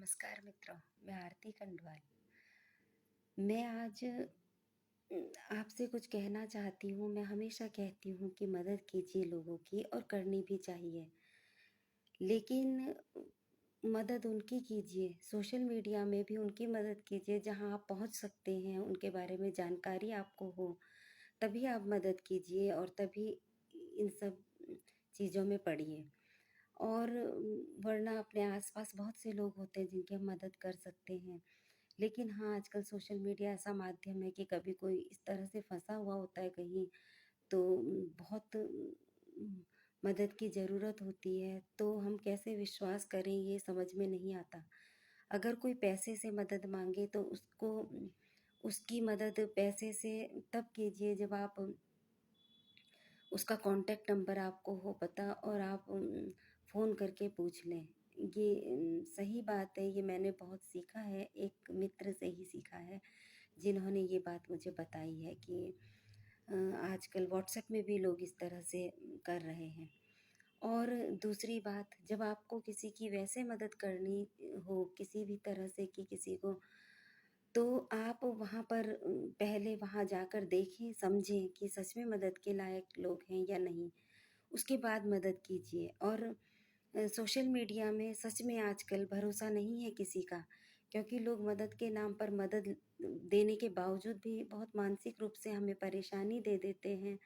नमस्कार मित्रों, मैं आरती खंडवाल। मैं आज आपसे कुछ कहना चाहती हूँ। मैं हमेशा कहती हूँ कि मदद कीजिए लोगों की और करनी भी चाहिए। लेकिन मदद उनकी कीजिए, सोशल मीडिया में भी उनकी मदद कीजिए जहाँ आप पहुँच सकते हैं, उनके बारे में जानकारी आपको हो, तभी आप मदद कीजिए और तभी इन सब चीज़ों में पड़िए। और वरना अपने आस-पास बहुत से लोग होते हैं जिनकी हम मदद कर सकते हैं। लेकिन हाँ, आजकल सोशल मीडिया ऐसा माध्यम है कि कभी कोई इस तरह से फँसा हुआ होता है कहीं, तो बहुत मदद की ज़रूरत होती है, तो हम कैसे विश्वास करें ये समझ में नहीं आता। अगर कोई पैसे से मदद माँगे तो उसको उसकी मदद पैसे से तब कीजिए जब आप उसका कॉन्टैक्ट नंबर आपको हो पता और आप फ़ोन करके पूछ लें। ये सही बात है, ये मैंने बहुत सीखा है, एक मित्र से ही सीखा है, जिन्होंने ये बात मुझे बताई है कि अ, आजकल व्हाट्सएप में भी लोग इस तरह से कर रहे हैं। और दूसरी बात, जब आपको किसी की वैसे मदद करनी हो किसी भी तरह से कि किसी को, तो आप वहाँ पर पहले वहाँ जाकर देखें, समझें कि सच में मदद के लायक लोग हैं या नहीं। उसके बाद मदद कीजिए। और सोशल मीडिया में सच में आजकल भरोसा नहीं है किसी का, क्योंकि लोग मदद के नाम पर मदद देने के बावजूद भी बहुत मानसिक रूप से हमें परेशानी दे देते हैं।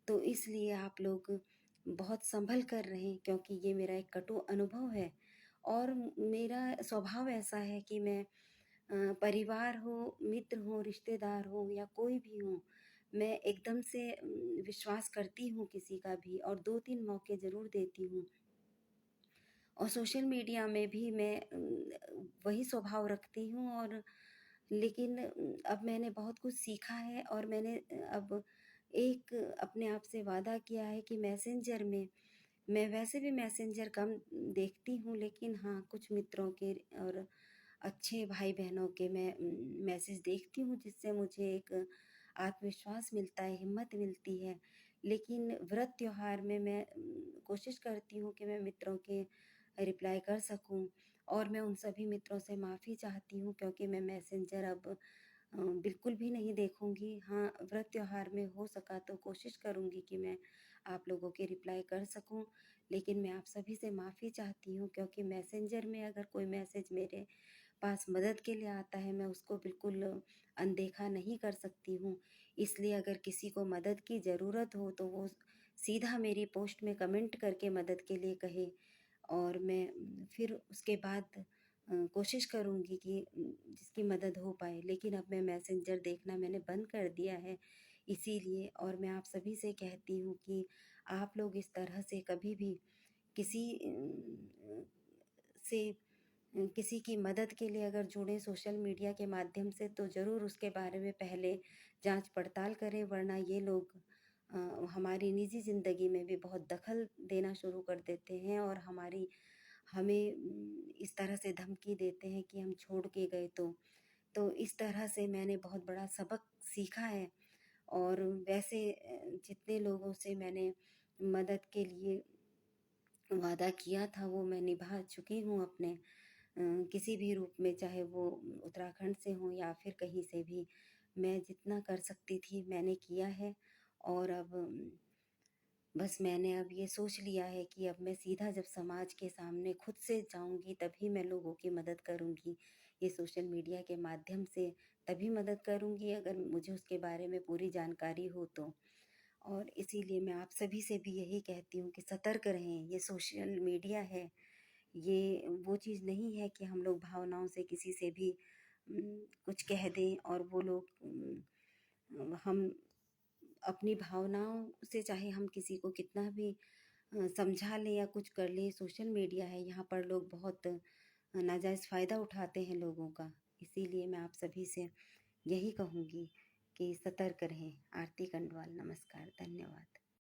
तो इसलिए आप लोग बहुत सँभल कर रहें, क्योंकि ये मेरा एक कटु अनुभव है और मेरा स्वभाव ऐसा है कि मैं परिवार हो, मित्र हो, रिश्तेदार हो या कोई भी हो, मैं एकदम से विश्वास करती हूँ किसी का भी और 2-3 मौके ज़रूर देती हूँ। और सोशल मीडिया में भी मैं वही स्वभाव रखती हूँ। और लेकिन अब मैंने बहुत कुछ सीखा है और मैंने अब एक अपने आप से वादा किया है कि मैसेंजर में मैं वैसे भी मैसेंजर कम देखती हूँ, लेकिन हाँ, कुछ मित्रों के और अच्छे भाई-बहनों के मैं मैसेज देखती हूँ, जिससे मुझे एक आत्मविश्वास मिलता है, हिम्मत मिलती है। लेकिन व्रत त्योहार में मैं कोशिश करती हूँ कि मैं मित्रों के रिप्लाई कर सकूँ और मैं उन सभी मित्रों से माफ़ी चाहती हूँ, क्योंकि मैं मैसेंजर अब बिल्कुल भी नहीं देखूँगी। हाँ, व्रत त्योहार में हो सका तो कोशिश करूँगी कि मैं आप लोगों के रिप्लाई कर सकूँ, लेकिन मैं आप सभी से माफ़ी चाहती हूँ, क्योंकि मैसेंजर में अगर कोई मैसेज मेरे पास मदद के लिए आता है, मैं उसको बिल्कुल अनदेखा नहीं कर सकती हूँ। इसलिए अगर किसी को मदद की ज़रूरत हो, तो वो सीधा मेरी पोस्ट में कमेंट करके मदद के लिए कहे और मैं फिर उसके बाद कोशिश करूँगी कि जिसकी मदद हो पाए। लेकिन अब मैं मैसेंजर देखना मैंने बंद कर दिया है इसीलिए। और मैं आप सभी से कहती हूँ कि आप लोग इस तरह से कभी भी किसी किसी की मदद के लिए अगर जुड़े सोशल मीडिया के माध्यम से, तो ज़रूर उसके बारे में पहले जांच-पड़ताल करें, वरना ये लोग अ, हमारी निजी ज़िंदगी में भी बहुत दखल देना शुरू कर देते हैं और हमें इस तरह से धमकी देते हैं कि हम छोड़ के गए तो इस तरह से मैंने बहुत बड़ा सबक सीखा है। और वैसे जितने लोगों से मैंने मदद के लिए वादा किया था, वो मैं निभा चुकी हूँ अपने किसी भी रूप में, चाहे वो उत्तराखंड से हों या फिर कहीं से भी। मैं जितना कर सकती थी मैंने किया है। और अब बस मैंने अब ये सोच लिया है कि अब मैं सीधा जब समाज के सामने खुद से जाऊँगी तभी मैं लोगों की मदद करूँगी। ये सोशल मीडिया के माध्यम से तभी मदद करूँगी अगर मुझे उसके बारे में पूरी जानकारी हो तो। और इसीलिए मैं आप सभी से भी यही कहती हूँ कि सतर्क रहें। ये सोशल मीडिया है, ये वो चीज़ नहीं है कि हम लोग भावनाओं से किसी से भी कुछ कह दें और वो लोग हम अपनी भावनाओं से चाहे हम किसी को कितना भी समझा लें या कुछ कर लें, सोशल मीडिया है, यहाँ पर लोग बहुत नाजायज़ फ़ायदा उठाते हैं लोगों का। इसीलिए मैं आप सभी से यही कहूँगी कि सतर्क रहें। आरती कंडवाल, नमस्कार, धन्यवाद।